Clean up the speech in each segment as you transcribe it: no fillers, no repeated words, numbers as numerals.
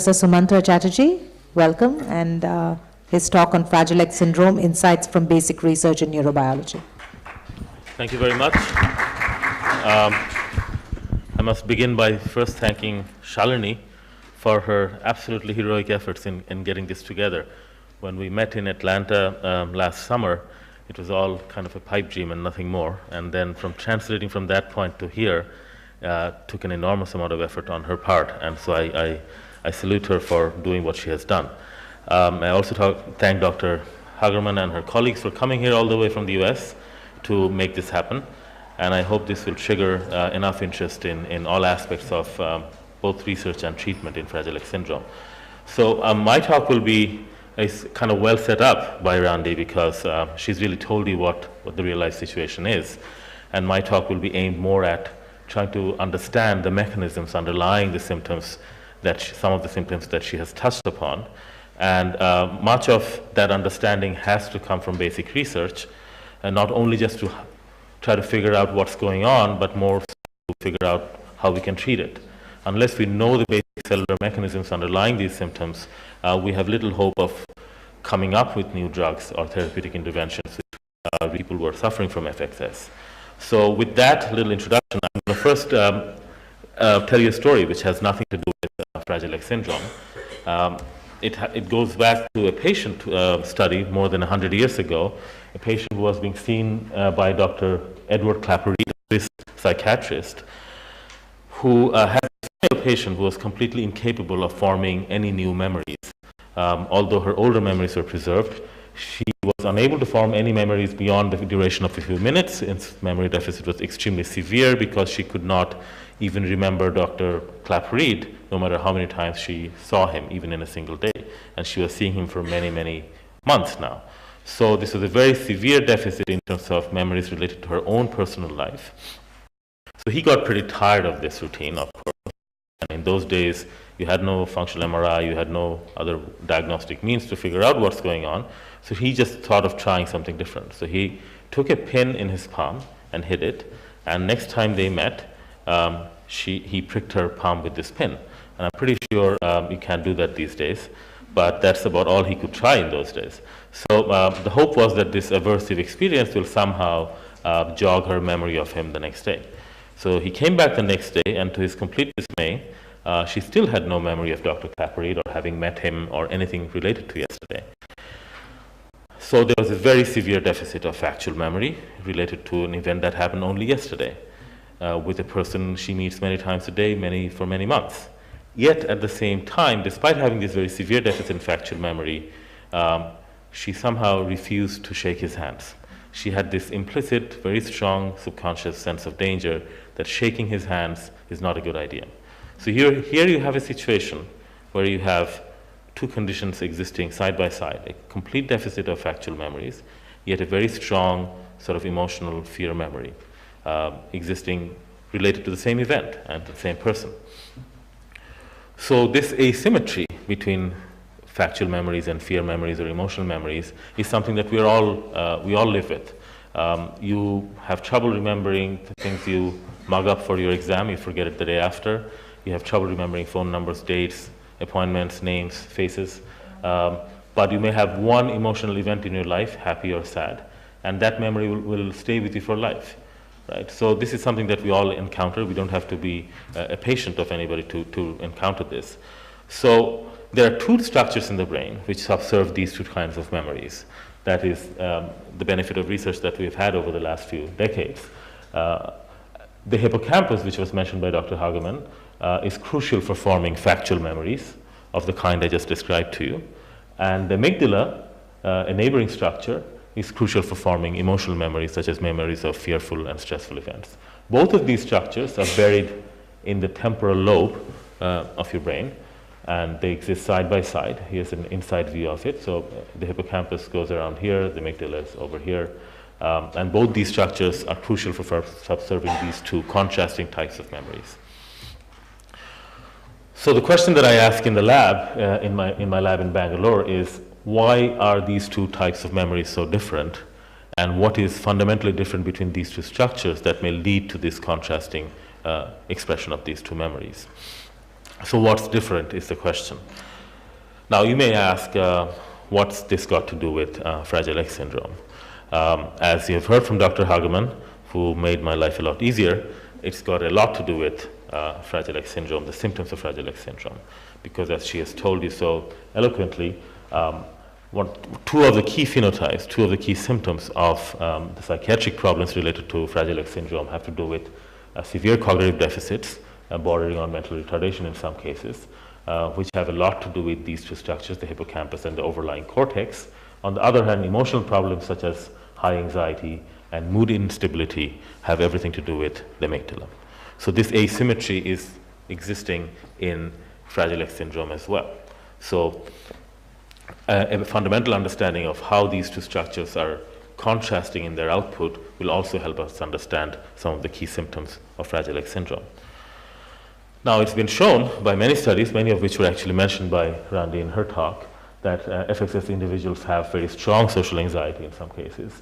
Professor Sumantra Chattarjee, welcome, and his talk on Fragile X syndrome, insights from basic research in neurobiology. Thank you very much. I must begin by first thanking Shalini for her absolutely heroic efforts in getting this together. When we met in Atlanta last summer, it was all kind of a pipe dream and nothing more. And then from translating from that point to here, took an enormous amount of effort on her part. And so I salute her for doing what she has done. I also thank Dr. Hagerman and her colleagues for coming here all the way from the US to make this happen. And I hope this will trigger enough interest in all aspects of both research and treatment in Fragile X syndrome. So my talk will be kind of well set up by Randi because she's really told you what the real life situation is. And my talk will be aimed more at trying to understand the mechanisms underlying the symptoms, some of the symptoms that she has touched upon. And much of that understanding has to come from basic research, and not only just to try to figure out what's going on, but more to figure out how we can treat it. Unless we know the basic cellular mechanisms underlying these symptoms, we have little hope of coming up with new drugs or therapeutic interventions with people who are suffering from FXS. So with that little introduction, I'm going to first tell you a story which has nothing to do with Fragile X syndrome. It goes back to a patient study more than 100 years ago, a patient who was being seen by Dr. Edward Clapper-Reid, this psychiatrist, who had a patient who was completely incapable of forming any new memories. Although her older memories were preserved, she was unable to form any memories beyond the duration of a few minutes. Its memory deficit was extremely severe because she could not even remember Dr. Clapper-Reid, no matter how many times she saw him, even in a single day. And she was seeing him for many, many months now. So this was a very severe deficit in terms of memories related to her own personal life. So he got pretty tired of this routine, of course. And in those days, you had no functional MRI, you had no other diagnostic means to figure out what's going on. So he just thought of trying something different. So he took a pin in his palm and hid it. And next time they met, he pricked her palm with this pin. And I'm pretty sure you can't do that these days. But that's about all he could try in those days. So the hope was that this aversive experience will somehow jog her memory of him the next day. So he came back the next day, and to his complete dismay, she still had no memory of Dr. Clapper-Reid or having met him or anything related to yesterday. So there was a very severe deficit of factual memory related to an event that happened only yesterday with a person she meets many times a day, for many months. Yet at the same time, despite having this very severe deficit in factual memory, she somehow refused to shake his hands. She had this implicit, very strong subconscious sense of danger that shaking his hands is not a good idea. So here you have a situation where you have two conditions existing side by side, a complete deficit of factual memories, yet a very strong sort of emotional fear memory existing related to the same event and the same person. So this asymmetry between factual memories and fear memories or emotional memories is something that we all live with. You have trouble remembering the things you mug up for your exam, you forget it the day after. You have trouble remembering phone numbers, dates, appointments, names, faces. But you may have one emotional event in your life, happy or sad, and that memory will stay with you for life. Right? So this is something that we all encounter. We don't have to be a patient of anybody to encounter this. So there are two structures in the brain which subserve these two kinds of memories. That is the benefit of research that we've had over the last few decades. The hippocampus, which was mentioned by Dr. Hagerman, is crucial for forming factual memories of the kind I just described to you. And the amygdala, a neighboring structure, is crucial for forming emotional memories, such as memories of fearful and stressful events. Both of these structures are buried in the temporal lobe of your brain, and they exist side by side. Here's an inside view of it. So the hippocampus goes around here, the amygdala is over here, and both these structures are crucial for subserving these two contrasting types of memories. So the question that I ask in the lab, in my lab in Bangalore, is why are these two types of memories so different, and what is fundamentally different between these two structures that may lead to this contrasting expression of these two memories? So what's different is the question. Now you may ask, what's this got to do with Fragile X syndrome? As you have heard from Dr. Hagemann, who made my life a lot easier, it's got a lot to do with Fragile X syndrome, the symptoms of Fragile X syndrome, because as she has told you so eloquently, two of the key phenotypes, two of the key symptoms of the psychiatric problems related to Fragile X syndrome have to do with severe cognitive deficits, bordering on mental retardation in some cases, which have a lot to do with these two structures, the hippocampus and the overlying cortex. On the other hand, emotional problems such as high anxiety and mood instability have everything to do with the amygdala. So this asymmetry is existing in Fragile X syndrome as well. So a fundamental understanding of how these two structures are contrasting in their output will also help us understand some of the key symptoms of Fragile X syndrome. Now, it's been shown by many studies, many of which were actually mentioned by Randy in her talk, that FXS individuals have very strong social anxiety in some cases,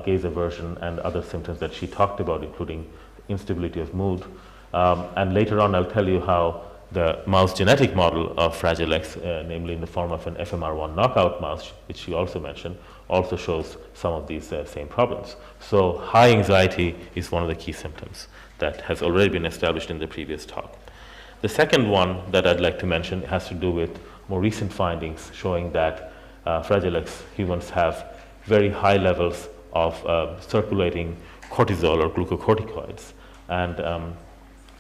gaze aversion and other symptoms that she talked about, including instability of mood. And later on, I'll tell you how the mouse genetic model of Fragile X, namely in the form of an FMR1 knockout mouse, which she also mentioned, also shows some of these same problems. So high anxiety is one of the key symptoms that has already been established in the previous talk. The second one that I'd like to mention has to do with more recent findings showing that Fragile X humans have very high levels of circulating cortisol or glucocorticoids.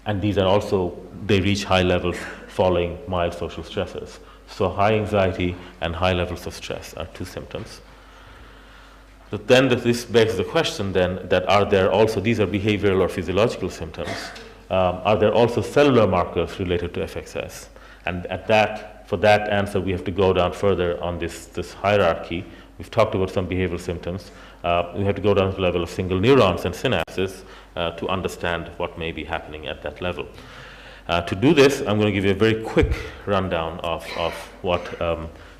And these are also, they reach high levels following mild social stressors. So high anxiety and high levels of stress are two symptoms. But then this begs the question then that are there also, these are behavioral or physiological symptoms, are there also cellular markers related to FXS? And for that answer, we have to go down further on this hierarchy. We've talked about some behavioral symptoms. We have to go down to the level of single neurons and synapses to understand what may be happening at that level. To do this, I'm going to give you a very quick rundown of what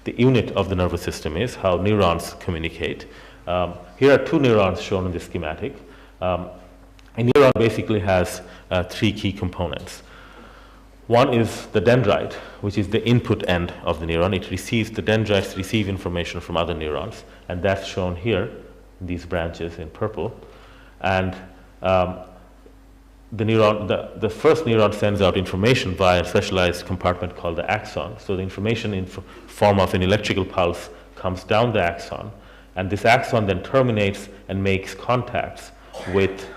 the unit of the nervous system is, how neurons communicate. Here are two neurons shown in this schematic. A neuron basically has three key components. One is the dendrite, which is the input end of the neuron. It receives, the dendrites receive information from other neurons, and that's shown here, these branches in purple. And the first neuron sends out information via a specialized compartment called the axon. So the information in form of an electrical pulse comes down the axon, and this axon then terminates and makes contacts with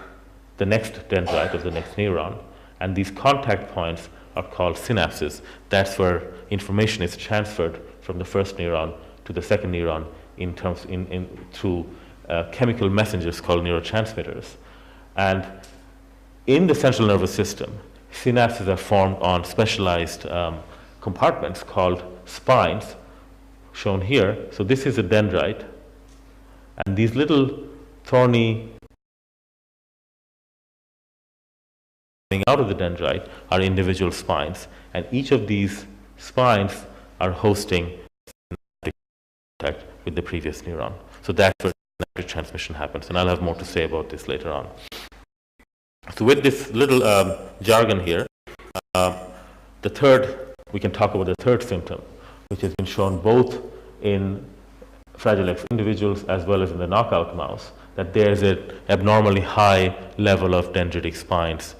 the next dendrite of the next neuron, and these contact points are called synapses. That's where information is transferred from the first neuron to the second neuron through chemical messengers called neurotransmitters. And in the central nervous system, synapses are formed on specialized compartments called spines, shown here. So this is a dendrite, and these little thorny coming out of the dendrite are individual spines, and each of these spines are hosting contact with the previous neuron. So that's where synaptic transmission happens, and I'll have more to say about this later on. So with this little jargon here, we can talk about the third symptom, which has been shown both in Fragile X individuals as well as in the knockout mouse, that there's an abnormally high level of dendritic spines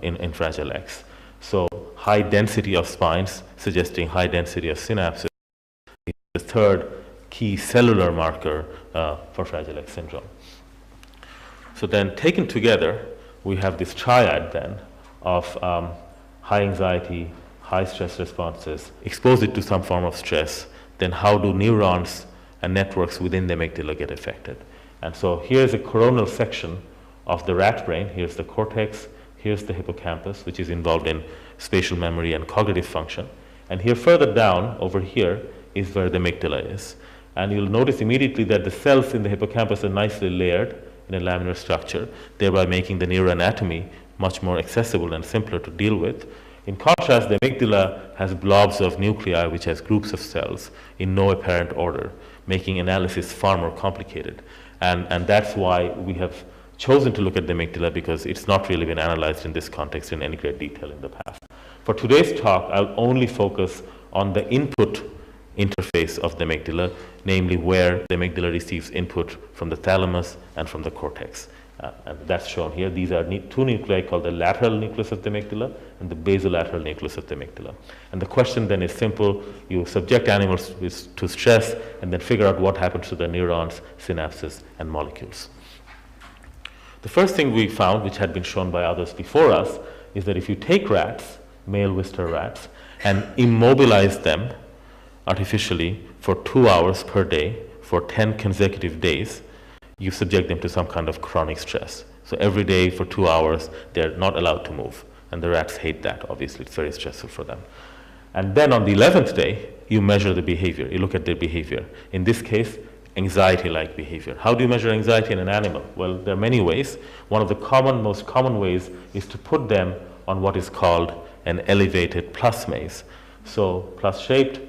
in Fragile X. So high density of spines suggesting high density of synapses is the third key cellular marker for Fragile X syndrome. So then taken together, we have this triad then of high anxiety, high stress responses, expose it to some form of stress, then how do neurons and networks within the amygdala get affected? And so here's a coronal section of the rat brain. Here's the cortex, here's the hippocampus, which is involved in spatial memory and cognitive function. And here further down, over here, is where the amygdala is. And you'll notice immediately that the cells in the hippocampus are nicely layered in a laminar structure, thereby making the neuroanatomy much more accessible and simpler to deal with. In contrast, the amygdala has blobs of nuclei, which has groups of cells in no apparent order, making analysis far more complicated. And that's why we have chosen to look at the amygdala, because it's not really been analyzed in this context in any great detail in the past. For today's talk, I'll only focus on the input interface of the amygdala, namely where the amygdala receives input from the thalamus and from the cortex. And that's shown here. These are two nuclei called the lateral nucleus of the amygdala and the basolateral nucleus of the amygdala. And the question then is simple. You subject animals to stress and then figure out what happens to the neurons, synapses, and molecules. The first thing we found, which had been shown by others before us, is that if you take rats, male Wistar rats, and immobilize them artificially for 2 hours per day for 10 consecutive days, you subject them to some kind of chronic stress. So every day for 2 hours, they're not allowed to move. And the rats hate that, obviously. It's very stressful for them. And then on the 11th day, you measure the behavior. You look at their behavior. In this case, anxiety-like behavior. How do you measure anxiety in an animal? Well, there are many ways. One of the most common ways is to put them on what is called an elevated plus maze. So plus-shaped,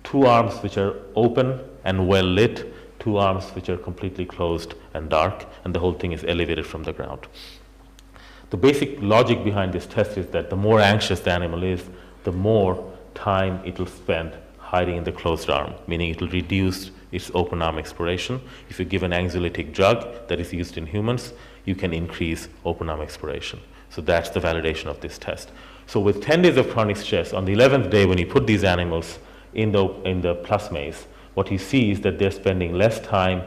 2 arms which are open and well lit, 2 arms which are completely closed and dark, and the whole thing is elevated from the ground. The basic logic behind this test is that the more anxious the animal is, the more time it will spend hiding in the closed arm, meaning it will reduce its open arm exploration. If you give an anxiolytic drug that is used in humans, you can increase open arm exploration. So that's the validation of this test. So with 10 days of chronic stress, on the 11th day when you put these animals in the plus maze, what you see is that they're spending less time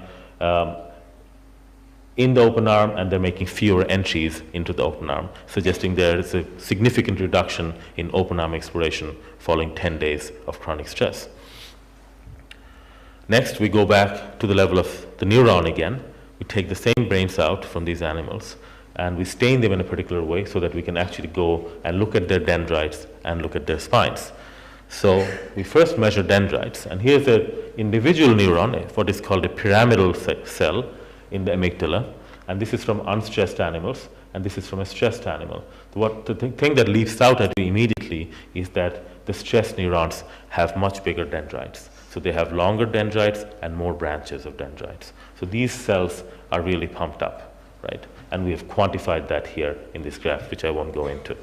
in the open arm and they're making fewer entries into the open arm, suggesting there is a significant reduction in open arm exploration following 10 days of chronic stress. Next, we go back to the level of the neuron again. We take the same brains out from these animals and we stain them in a particular way so that we can actually go and look at their dendrites and look at their spines. So we first measure dendrites, and here's an individual neuron, what is called a pyramidal cell in the amygdala, and this is from unstressed animals, and this is from a stressed animal. The thing that leaps out at you immediately is that the stressed neurons have much bigger dendrites. So they have longer dendrites and more branches of dendrites. So these cells are really pumped up, right? And we have quantified that here in this graph, which I won't go into.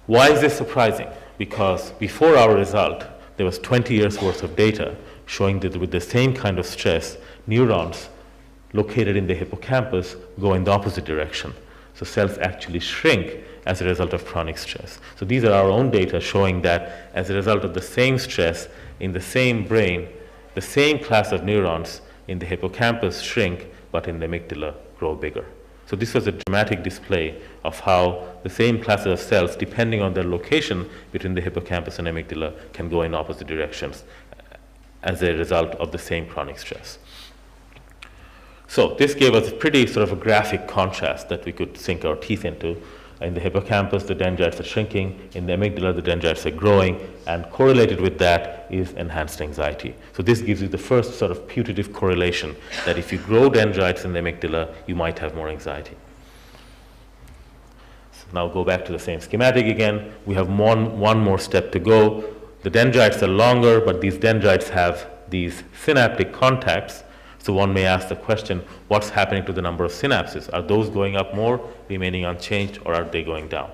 Why is this surprising? Because before our result, there was 20 years worth of data showing that with the same kind of stress, neurons located in the hippocampus go in the opposite direction. So cells actually shrink as a result of chronic stress. So these are our own data showing that as a result of the same stress in the same brain, the same class of neurons in the hippocampus shrink, but in the amygdala grow bigger. So this was a dramatic display of how the same classes of cells, depending on their location between the hippocampus and amygdala, can go in opposite directions as a result of the same chronic stress. So this gave us a pretty sort of a graphic contrast that we could sink our teeth into. In the hippocampus, the dendrites are shrinking. In the amygdala, the dendrites are growing. And correlated with that is enhanced anxiety. So this gives you the first sort of putative correlation that if you grow dendrites in the amygdala, you might have more anxiety. So now go back to the same schematic again. We have one more step to go. The dendrites are longer, but these dendrites have these synaptic contacts. So one may ask the question, what's happening to the number of synapses? Are those going up more, remaining unchanged, or are they going down?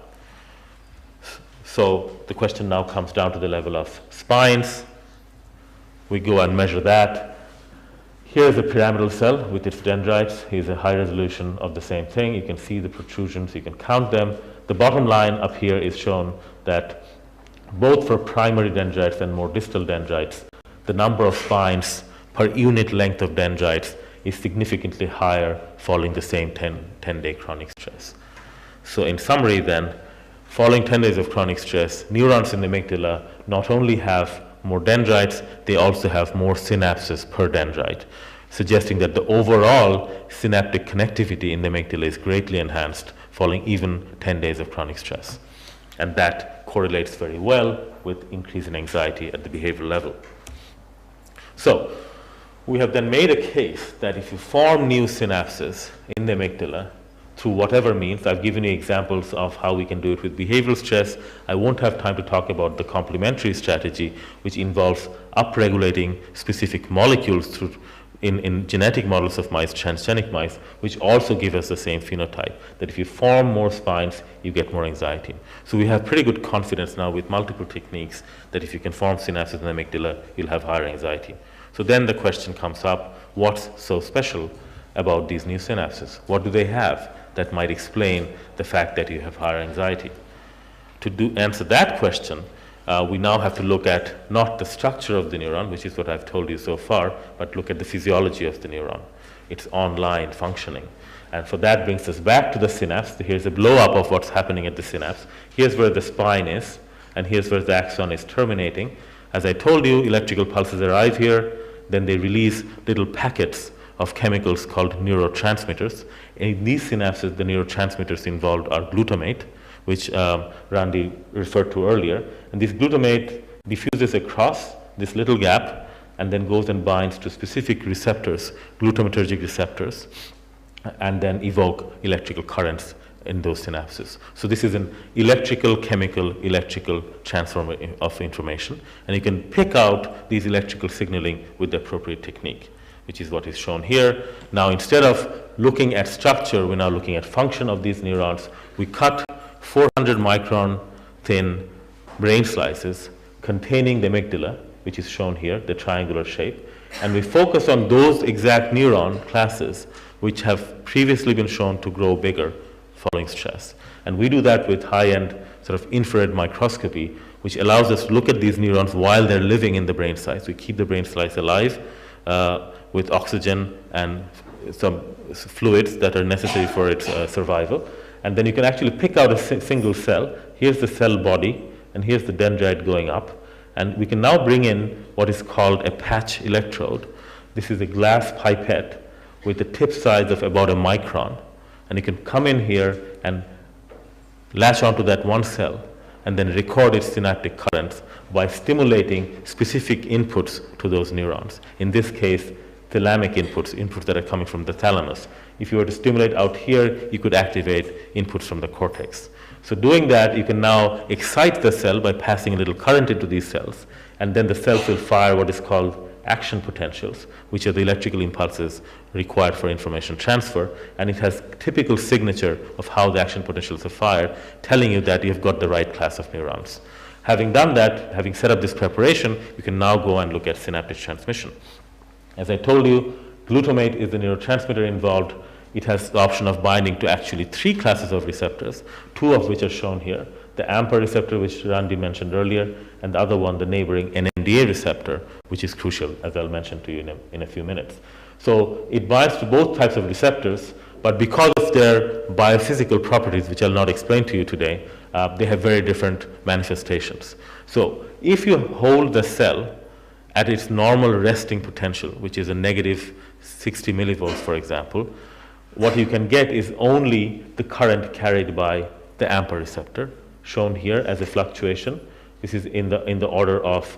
So the question now comes down to the level of spines. We go and measure that. Here's a pyramidal cell with its dendrites. Here's a high resolution of the same thing. You can see the protrusions, you can count them. The bottom line up here is shown that both for primary dendrites and more distal dendrites, the number of spines per unit length of dendrites is significantly higher following the same 10-day chronic stress. So in summary then, following 10 days of chronic stress, neurons in the amygdala not only have more dendrites, they also have more synapses per dendrite, suggesting that the overall synaptic connectivity in the amygdala is greatly enhanced following even 10 days of chronic stress. And that correlates very well with increase in anxiety at the behavioral level. So we have then made a case that if you form new synapses in the amygdala through whatever means, I've given you examples of how we can do it with behavioral stress. I won't have time to talk about the complementary strategy, which involves upregulating specific molecules through in genetic models of mice, transgenic mice, which also give us the same phenotype, that if you form more spines, you get more anxiety. So we have pretty good confidence now with multiple techniques that if you can form synapses in the amygdala, you'll have higher anxiety. So then the question comes up, what's so special about these new synapses? What do they have that might explain the fact that you have higher anxiety? To answer that question, we now have to look at not the structure of the neuron, which is what I've told you so far, but look at the physiology of the neuron, its online functioning. And for that brings us back to the synapse. Here's a blow up of what's happening at the synapse. Here's where the spine is, and here's where the axon is terminating. As I told you, electrical pulses arrive here, then they release little packets of chemicals called neurotransmitters. In these synapses, the neurotransmitters involved are glutamate, which Randy referred to earlier. And this glutamate diffuses across this little gap and then goes and binds to specific receptors, glutamatergic receptors, and then evoke electrical currents in those synapses. So this is an electrical transfer of information, and you can pick out these electrical signaling with the appropriate technique, which is what is shown here. Now, instead of looking at structure, we're now looking at function of these neurons. We cut 400 micron thin brain slices containing the amygdala, which is shown here, the triangular shape, and we focus on those exact neuron classes which have previously been shown to grow bigger following stress. And we do that with high-end sort of infrared microscopy, which allows us to look at these neurons while they're living in the brain slice. We keep the brain slice alive with oxygen and some fluids that are necessary for its survival. And then you can actually pick out a single cell. Here's the cell body, and here's the dendrite going up. And we can now bring in what is called a patch electrode. This is a glass pipette with the tip size of about a micron. And you can come in here and latch onto that one cell and then record its synaptic currents by stimulating specific inputs to those neurons. In this case, thalamic inputs that are coming from the thalamus. If you were to stimulate out here, you could activate inputs from the cortex. So doing that, you can now excite the cell by passing a little current into these cells, and then the cells will fire what is called action potentials, which are the electrical impulses required for information transfer, and it has typical signature of how the action potentials are fired, telling you that you've got the right class of neurons. Having done that, having set up this preparation, you can now go and look at synaptic transmission. As I told you, glutamate is the neurotransmitter involved. It has the option of binding to actually 3 classes of receptors, 2 of which are shown here. The AMPA receptor, which Randy mentioned earlier, and the other one, the neighboring NMDA receptor, which is crucial, as I'll mention to you in a few minutes. So it binds to both types of receptors, but because of their biophysical properties, which I'll not explain to you today, they have very different manifestations. So if you hold the cell at its normal resting potential, which is a negative 60 millivolts, for example, what you can get is only the current carried by the AMPA receptor, shown here as a fluctuation. This is in the order of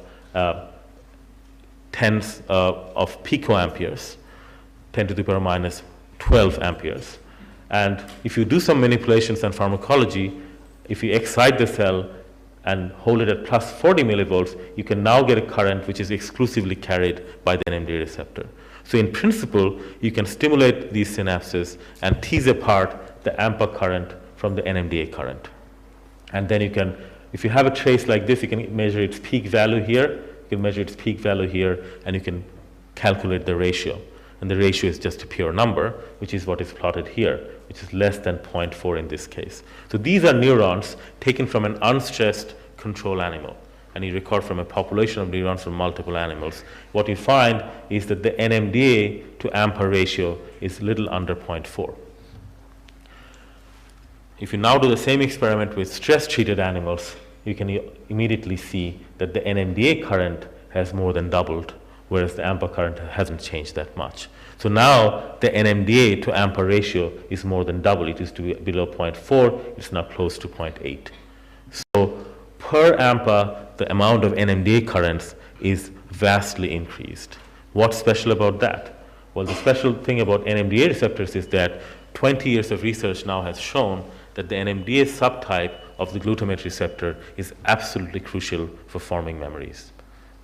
tens of picoamperes, 10 to the power minus 12 amperes. And if you do some manipulations and pharmacology, if you excite the cell and hold it at plus 40 millivolts, you can now get a current which is exclusively carried by the NMDA receptor. So in principle, you can stimulate these synapses and tease apart the AMPA current from the NMDA current. And then you can, if you have a trace like this, you can measure its peak value here, you can measure its peak value here, and you can calculate the ratio. And the ratio is just a pure number, which is what is plotted here, which is less than 0.4 in this case. So these are neurons taken from an unstressed control animal. And you record from a population of neurons from multiple animals. What you find is that the NMDA to AMPA ratio is little under 0.4. If you now do the same experiment with stress-treated animals, you can immediately see that the NMDA current has more than doubled, whereas the AMPA current hasn't changed that much. So now the NMDA to AMPA ratio is more than double. It used to be below 0.4, it's now close to 0.8. So per AMPA, the amount of NMDA currents is vastly increased. What's special about that? Well, the special thing about NMDA receptors is that 20 years of research now has shown that the NMDA subtype of the glutamate receptor is absolutely crucial for forming memories.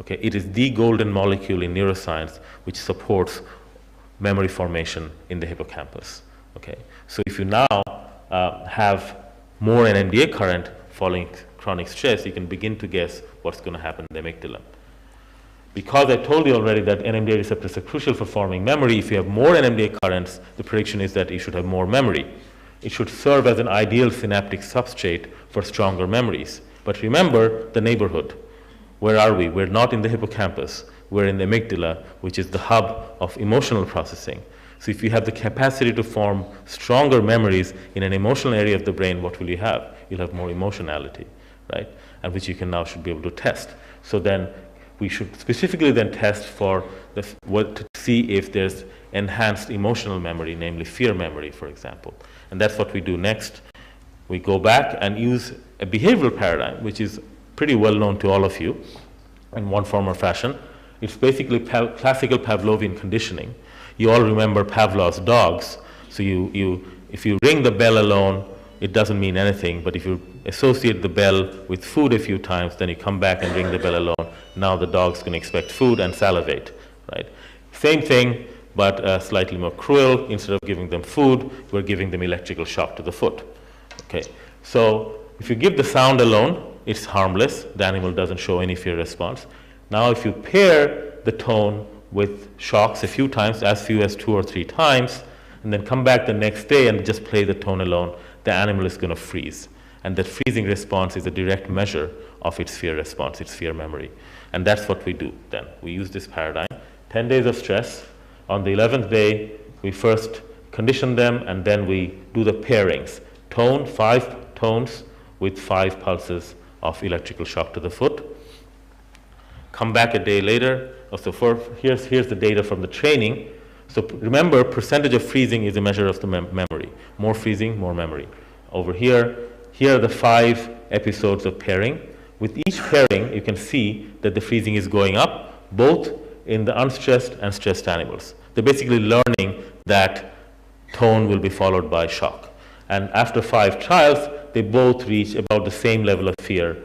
Okay, it is the golden molecule in neuroscience which supports memory formation in the hippocampus. Okay, so if you now have more NMDA current following chronic stress, you can begin to guess what's going to happen in the amygdala. Because I told you already that NMDA receptors are crucial for forming memory, if you have more NMDA currents, the prediction is that you should have more memory. It should serve as an ideal synaptic substrate for stronger memories. But remember the neighborhood. Where are we? We're not in the hippocampus. We're in the amygdala, which is the hub of emotional processing. So if you have the capacity to form stronger memories in an emotional area of the brain, what will you have? You'll have more emotionality, right? And which you can now should be able to test. So then we should specifically then test for to see if there's enhanced emotional memory, namely fear memory, for example. And that's what we do next. We go back and use a behavioral paradigm, which is pretty well known to all of you in one form or fashion. It's basically classical Pavlovian conditioning. You all remember Pavlov's dogs. So if you ring the bell alone, it doesn't mean anything. But if you associate the bell with food a few times, then you come back and ring the bell alone. Now the dog's going to expect food and salivate, right? Same thing, but slightly more cruel. Instead of giving them food, we're giving them electrical shock to the foot. Okay, so if you give the sound alone, it's harmless. The animal doesn't show any fear response. Now if you pair the tone with shocks a few times, as few as 2 or 3 times, and then come back the next day and just play the tone alone, the animal is going to freeze. And that freezing response is a direct measure of its fear response, its fear memory. And that's what we do then. We use this paradigm. 10 days of stress. On the 11th day, we first condition them, and then we do the pairings. Tone, 5 tones with 5 pulses of electrical shock to the foot. Come back a day later. So here's the data from the training. So remember, percentage of freezing is a measure of the memory. More freezing, more memory. Over here are the 5 episodes of pairing. With each pairing, you can see that the freezing is going up, both in the unstressed and stressed animals. They're basically learning that tone will be followed by shock. And after 5 trials, they both reach about the same level of fear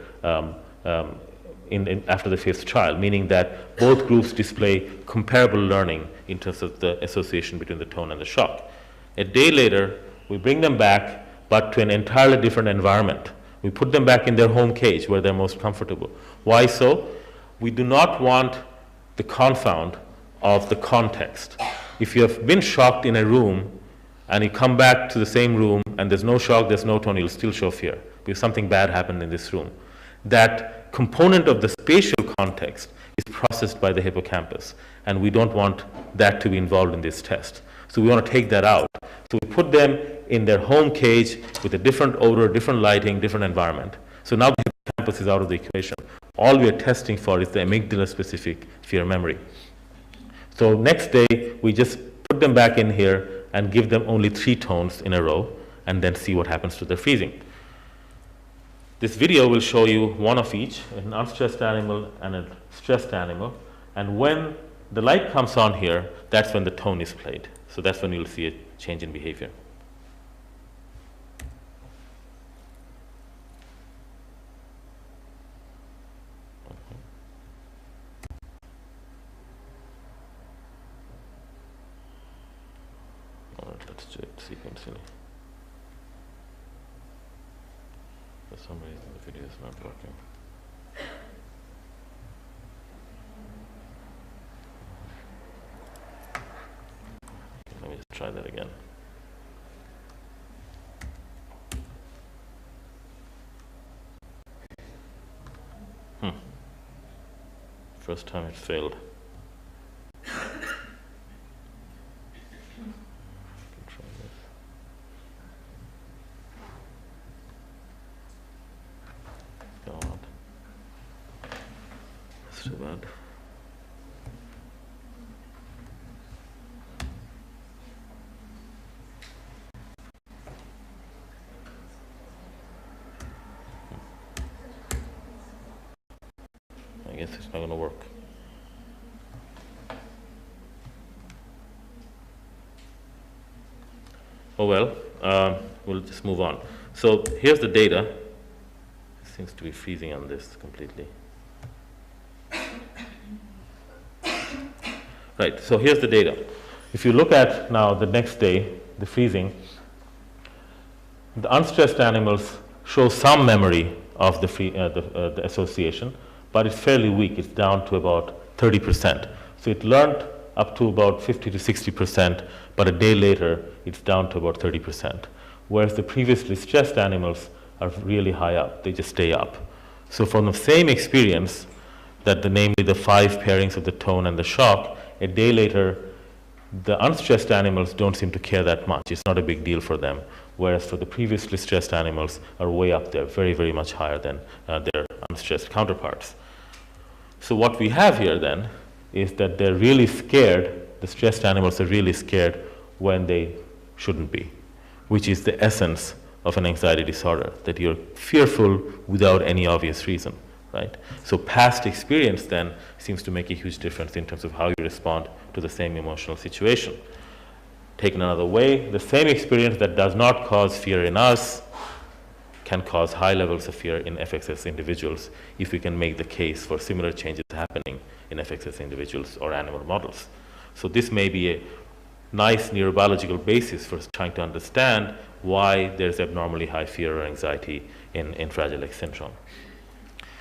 after the 5th trial, meaning that both groups display comparable learning in terms of the association between the tone and the shock. A day later, we bring them back, but to an entirely different environment. We put them back in their home cage where they're most comfortable. Why so? We do not want the confound of the context. If you have been shocked in a room and you come back to the same room and there's no shock, there's no tone, you'll still show fear because something bad happened in this room. That component of the spatial context is processed by the hippocampus, and we don't want that to be involved in this test. So we want to take that out. So we put them in their home cage with a different odor, different lighting, different environment. So now the hippocampus is out of the equation. All we are testing for is the amygdala-specific fear memory. So next day, we just put them back in here and give them only 3 tones in a row, and then see what happens to their freezing. This video will show you one of each, an unstressed animal and a stressed animal. And when the light comes on here, that's when the tone is played. So that's when you'll see a change in behavior. All right, let's do it sequentially. For some reason, the video is not working. Let me just try that again. First time it failed. Try this. Go on. That's too bad. I guess it's not going to work. Oh well, we'll just move on. So here's the data. It seems to be freezing on this completely. Right, so here's the data. If you look at now the next day, the freezing, the unstressed animals show some memory of the association, but it's fairly weak. It's down to about 30%. So it learned up to about 50 to 60%, but a day later, it's down to about 30%. Whereas the previously stressed animals are really high up. They just stay up. So from the same experience, namely the 5 pairings of the tone and the shock, a day later, the unstressed animals don't seem to care that much. It's not a big deal for them. Whereas for the previously stressed animals are way up there, very, very much higher than their unstressed counterparts. So what we have here then is that they're really scared, the stressed animals are really scared when they shouldn't be, which is the essence of an anxiety disorder, that you're fearful without any obvious reason, right? So past experience then seems to make a huge difference in terms of how you respond to the same emotional situation. Taken another way, the same experience that does not cause fear in us can cause high levels of fear in FXS individuals if we can make the case for similar changes happening in FXS individuals or animal models. So this may be a nice neurobiological basis for trying to understand why there's abnormally high fear or anxiety in Fragile X syndrome.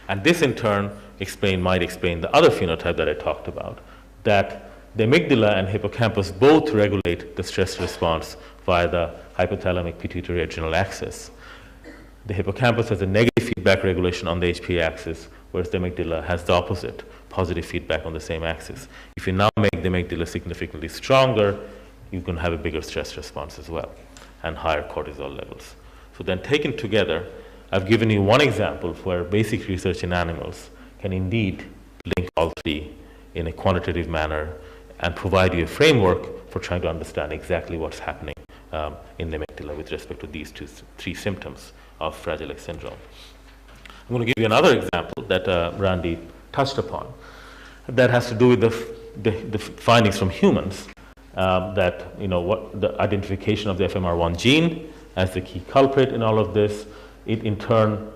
And this in turn might explain the other phenotype that I talked about, that the amygdala and hippocampus both regulate the stress response via the hypothalamic pituitary adrenal axis. The hippocampus has a negative feedback regulation on the HPA axis, whereas the amygdala has the opposite, positive feedback on the same axis. If you now make the amygdala significantly stronger, you can have a bigger stress response as well, and higher cortisol levels. So then taken together, I've given you one example where basic research in animals can indeed link all three in a quantitative manner and provide you a framework for trying to understand exactly what's happening in the amygdala with respect to these three symptoms of Fragile X syndrome. I'm going to give you another example that Randy touched upon that has to do with the findings from humans, that the identification of the FMR1 gene as the key culprit in all of this. It in turn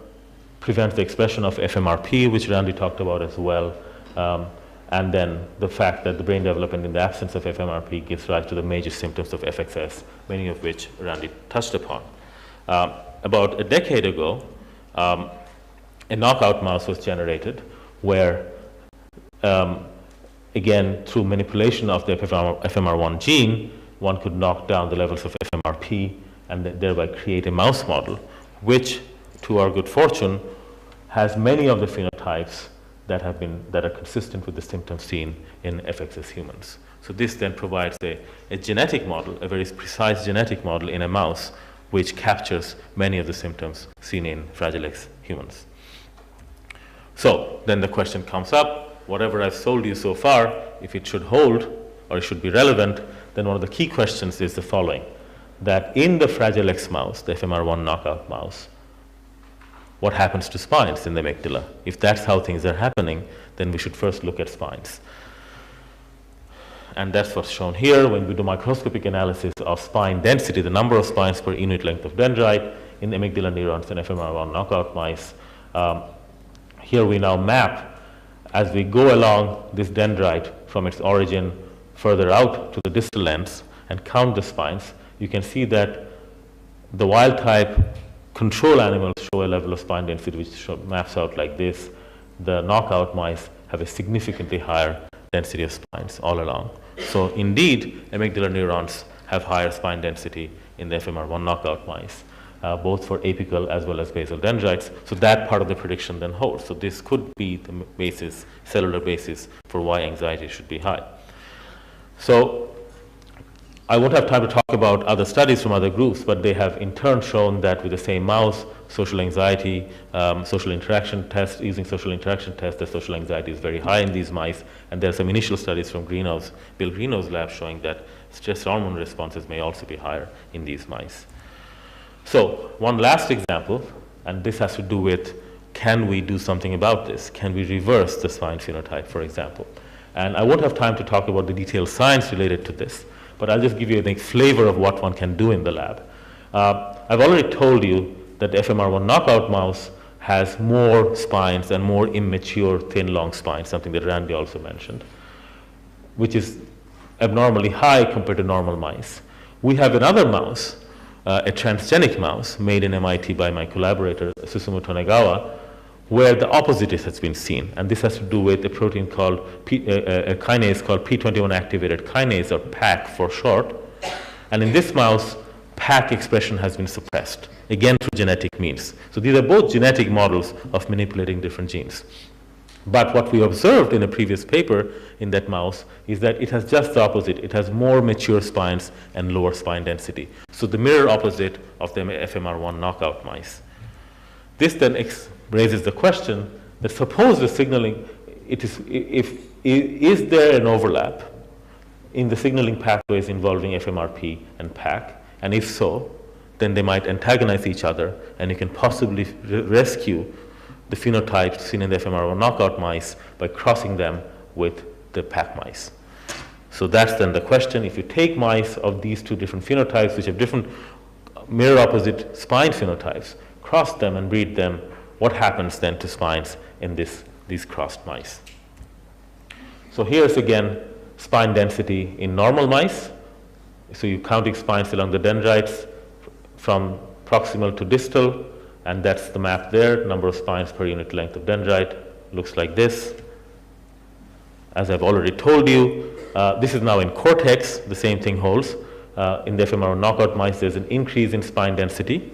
prevents the expression of FMRP, which Randy talked about as well, and then the fact that the brain development in the absence of FMRP gives rise to the major symptoms of FXS, many of which Randy touched upon. About a decade ago, a knockout mouse was generated where, again, through manipulation of the FMR1 gene, one could knock down the levels of FMRP and thereby create a mouse model, which, to our good fortune, has many of the phenotypes that are consistent with the symptoms seen in FXS humans. So this then provides a genetic model, a very precise genetic model in a mouse, which captures many of the symptoms seen in Fragile X humans. So then the question comes up, whatever I've sold you so far, if it should hold or it should be relevant, then one of the key questions is the following, that in the Fragile X mouse, the FMR1 knockout mouse, what happens to spines in the amygdala? If that's how things are happening, then we should first look at spines. And that's what's shown here when we do microscopic analysis of spine density, the number of spines per unit length of dendrite in amygdala neurons in FMR1 knockout mice. Here we now map, as we go along this dendrite from its origin further out to the distal ends and count the spines, you can see that the wild type control animals show a level of spine density which maps out like this. The knockout mice have a significantly higher density of spines all along. So indeed, amygdala neurons have higher spine density in the FMR1 knockout mice, both for apical as well as basal dendrites. So that part of the prediction then holds. So this could be the basis, cellular basis for why anxiety should be high. So I won't have time to talk about other studies from other groups, but they have in turn shown that with the same mouse, social anxiety, social interaction test, using social interaction test, the social anxiety is very high in these mice. And there are some initial studies from Bill Greenow's lab showing that stress hormone responses may also be higher in these mice. So one last example, and this has to do with, can we do something about this? Can we reverse the spine phenotype, for example? And I won't have time to talk about the detailed science related to this, but I'll just give you a flavor of what one can do in the lab. I've already told you that the FMR1 knockout mouse has more spines and more immature thin long spines, something that Randy also mentioned, which is abnormally high compared to normal mice. We have another mouse, a transgenic mouse made in MIT by my collaborator Susumu Tonegawa, where the opposite has been seen. And this has to do with a protein called, a kinase called P21 activated kinase, or PAC for short. And in this mouse, PAC expression has been suppressed, again through genetic means. So these are both genetic models of manipulating different genes. But what we observed in a previous paper in that mouse is that it has just the opposite. It has more mature spines and lower spine density. So the mirror opposite of the FMR1 knockout mice. This then raises the question that suppose the signaling, is there an overlap in the signaling pathways involving FMRP and PAC? And if so, then they might antagonize each other, and you can possibly rescue the phenotypes seen in the FMR1 knockout mice by crossing them with the PAC mice. So that's then the question. If you take mice of these two different phenotypes, which have different mirror opposite spine phenotypes, cross them and breed them, what happens then to spines in these crossed mice? So here's again spine density in normal mice. So you're counting spines along the dendrites from proximal to distal, and that's the map there. Number of spines per unit length of dendrite looks like this. As I've already told you, this is now in cortex. The same thing holds. In the FMR knockout mice, there's an increase in spine density.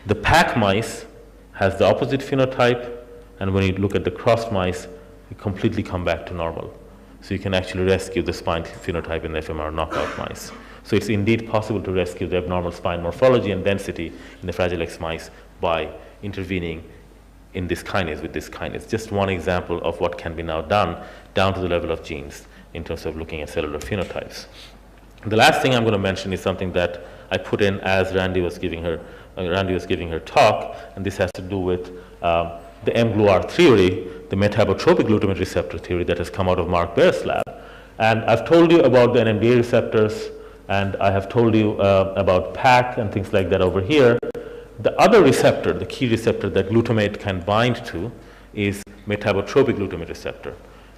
The PAC mice has the opposite phenotype, and when you look at the crossed mice, you completely come back to normal. So you can actually rescue the spine phenotype in the FMR knockout mice. So it's indeed possible to rescue the abnormal spine morphology and density in the Fragile X mice by intervening in this kinase with this kinase. Just one example of what can be now done down to the level of genes in terms of looking at cellular phenotypes. The last thing I'm going to mention is something that I put in as Randy was giving her talk, and this has to do with the mGluR theory, the metabotropic glutamate receptor theory that has come out of Mark Baer's lab. And I've told you about the NMDA receptors, and I have told you about PAC and things like that over here. The other receptor, the key receptor that glutamate can bind to, is metabotropic glutamate receptor.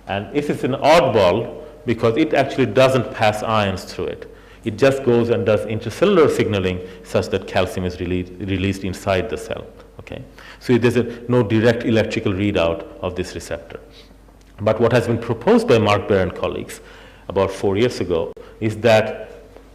And this is an oddball because it actually doesn't pass ions through it. It just goes and does intracellular signaling such that calcium is released inside the cell. Okay? So there's no direct electrical readout of this receptor. But what has been proposed by Mark Baer and colleagues about 4 years ago is that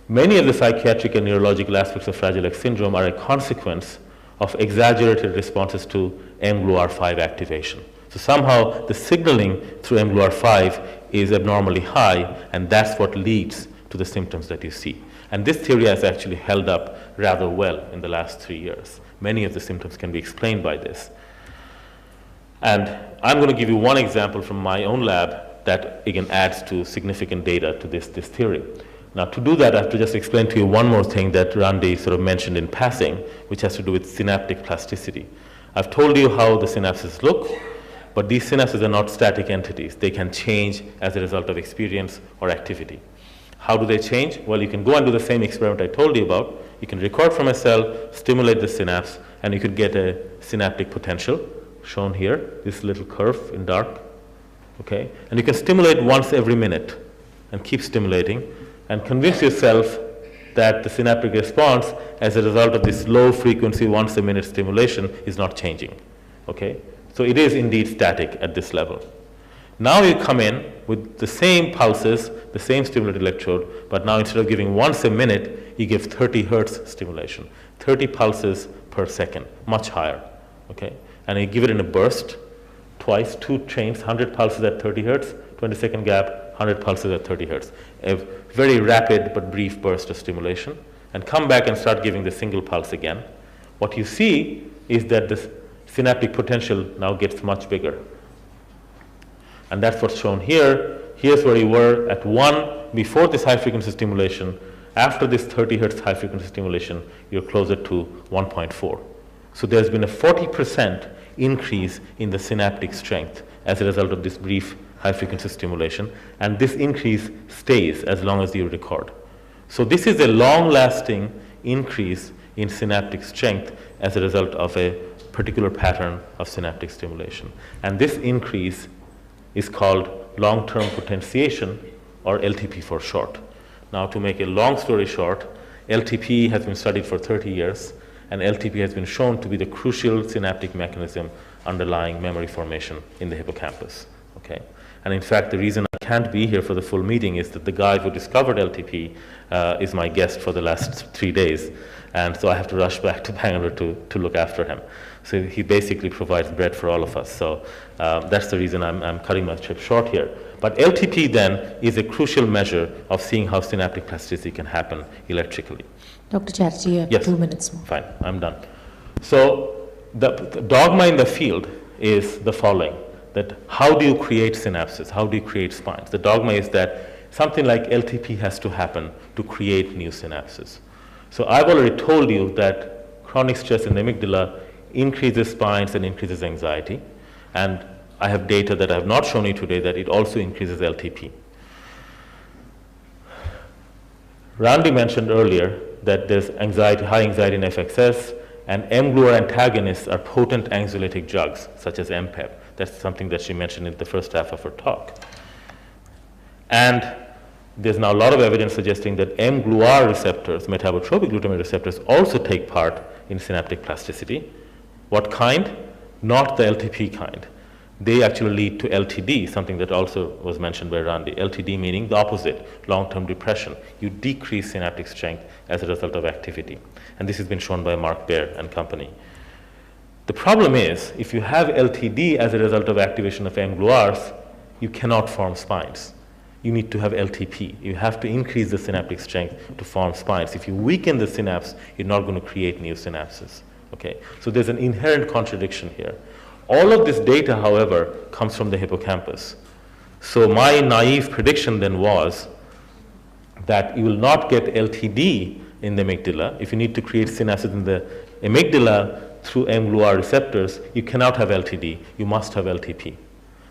many of the psychiatric and neurological aspects of Fragile X syndrome are a consequence of exaggerated responses to mGluR5 activation. So somehow the signaling through mGluR5 is abnormally high, and that's what leads to the symptoms that you see. And this theory has actually held up rather well in the last 3 years. Many of the symptoms can be explained by this. And I'm going to give you one example from my own lab that again adds to significant data to this theory. Now, to do that, I have to just explain to you one more thing that Randy sort of mentioned in passing, which has to do with synaptic plasticity. I've told you how the synapses look, but these synapses are not static entities. They can change as a result of experience or activity. How do they change? Well, you can go and do the same experiment I told you about. You can record from a cell, stimulate the synapse, and you could get a synaptic potential, shown here, this little curve in dark. Okay? And you can stimulate once every minute and keep stimulating, and convince yourself that the synaptic response as a result of this low frequency once a minute stimulation is not changing. Okay? So it is indeed static at this level. Now you come in with the same pulses, the same stimulated electrode, but now instead of giving once a minute, you give 30 hertz stimulation, 30 pulses per second, much higher. Okay? And you give it in a burst, twice, 2 chains, 100 pulses at 30 hertz, 20-second gap, 100 pulses at 30 hertz. A very rapid but brief burst of stimulation, and come back and start giving the single pulse again. What you see is that the synaptic potential now gets much bigger. And that's what's shown here. Here's where you were at 1 before this high frequency stimulation. After this 30 hertz high frequency stimulation, you're closer to 1.4. So there's been a 40% increase in the synaptic strength as a result of this brief high frequency stimulation, and this increase stays as long as you record. So this is a long-lasting increase in synaptic strength as a result of a particular pattern of synaptic stimulation. And this increase is called long-term potentiation, or LTP for short. Now, to make a long story short, LTP has been studied for 30 years, and LTP has been shown to be the crucial synaptic mechanism underlying memory formation in the hippocampus. Okay? And in fact, the reason I can't be here for the full meeting is that the guy who discovered LTP is my guest for the last 3 days, and so I have to rush back to Bangalore to look after him. So he basically provides bread for all of us. So that's the reason I'm cutting my trip short here. But LTP then is a crucial measure of seeing how synaptic plasticity can happen electrically. Dr. Chattarjee, you have Yes. 2 minutes more. Fine, I'm done. So the dogma in the field is the following, that how do you create synapses? How do you create spines? The dogma is that something like LTP has to happen to create new synapses. So I've already told you that chronic stress in the amygdala increases spines and increases anxiety. And I have data that I have not shown you today that it also increases LTP. Randy mentioned earlier that there's anxiety, high anxiety in FXS, and mGluR antagonists are potent anxiolytic drugs, such as MPEP. That's something that she mentioned in the first half of her talk. And there's now a lot of evidence suggesting that mGluR receptors, metabotropic glutamate receptors, also take part in synaptic plasticity. What kind? Not the LTP kind. They actually lead to LTD, something that also was mentioned by Randy. LTD meaning the opposite, long-term depression. You decrease synaptic strength as a result of activity. And this has been shown by Mark Baer and company. The problem is, if you have LTD as a result of activation of mGluRs, you cannot form spines. You need to have LTP. You have to increase the synaptic strength to form spines. If you weaken the synapse, you're not going to create new synapses. Okay? So there's an inherent contradiction here. All of this data, however, comes from the hippocampus. So my naive prediction then was that you will not get LTD in the amygdala. If you need to create synapses in the amygdala through mGluR receptors, you cannot have LTD. You must have LTP.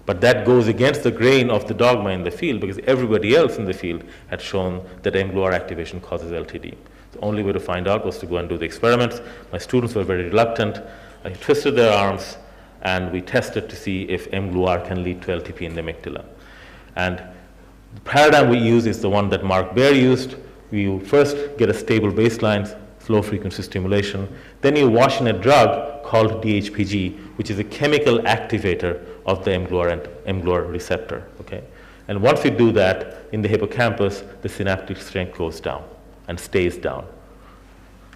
But that goes against the grain of the dogma in the field, because everybody else in the field had shown that mGluR activation causes LTD. The only way to find out was to go and do the experiments. My students were very reluctant. I twisted their arms, and we tested to see if mGluR can lead to LTP in the amygdala. And the paradigm we use is the one that Mark Baer used. You first get a stable baseline, low frequency stimulation. Then you wash in a drug called DHPG, which is a chemical activator of the mGluR receptor. Okay? And once you do that, in the hippocampus, the synaptic strength goes down and stays down.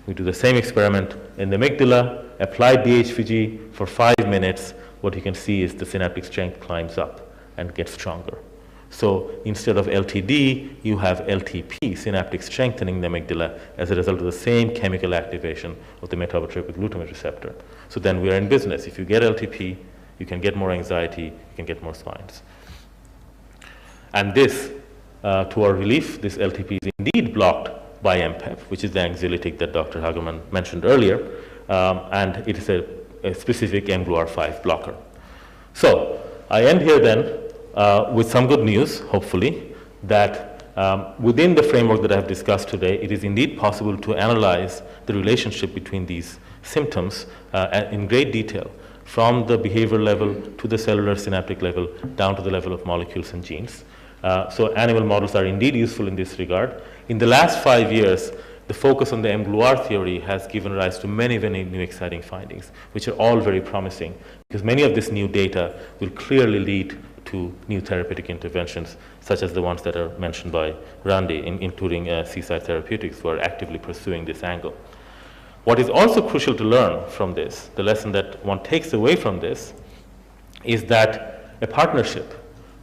We do the same experiment in the amygdala, apply DHPG for 5 minutes. What you can see is the synaptic strength climbs up and gets stronger. So instead of LTD, you have LTP, synaptic strengthening the amygdala, as a result of the same chemical activation of the metabotropic glutamate receptor. So then we are in business. If you get LTP, you can get more anxiety, you can get more spines. And this, to our relief, this LTP is indeed blocked by MPEP, which is the anxiolytic that Dr. Hagerman mentioned earlier, and it is a specific mGluR5 blocker. So I end here then with some good news, hopefully, that within the framework that I have discussed today, it is indeed possible to analyze the relationship between these symptoms in great detail, from the behavior level to the cellular synaptic level, down to the level of molecules and genes. So animal models are indeed useful in this regard. In the last 5 years, the focus on the mGluR theory has given rise to many, many new exciting findings, which are all very promising, because many of this new data will clearly lead to new therapeutic interventions, such as the ones that are mentioned by Randy, including Seaside Therapeutics, who are actively pursuing this angle. What is also crucial to learn from this, the lesson that one takes away from this, is that a partnership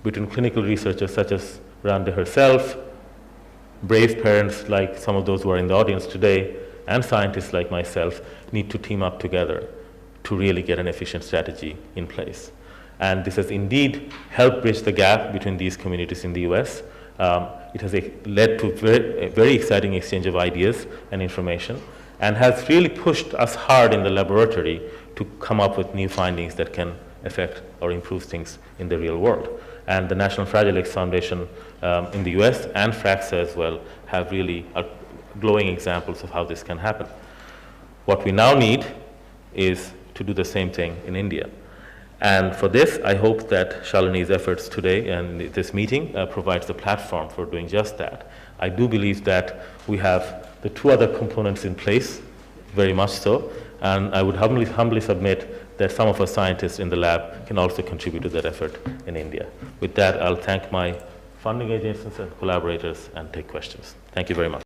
between clinical researchers such as Randy herself, brave parents like some of those who are in the audience today, and scientists like myself need to team up together to really get an efficient strategy in place. And this has indeed helped bridge the gap between these communities in the US. It has led to a very exciting exchange of ideas and information, and has really pushed us hard in the laboratory to come up with new findings that can affect or improve things in the real world. And the National Fragile X Foundation in the US and FRAXA as well have really glowing examples of how this can happen. What we now need is to do the same thing in India. And for this, I hope that Shalini's efforts today and this meeting provides the platform for doing just that. I do believe that we have the two other components in place, very much so, and I would humbly submit that some of our scientists in the lab can also contribute to that effort in India. With that, I'll thank my funding agencies and collaborators and take questions. Thank you very much.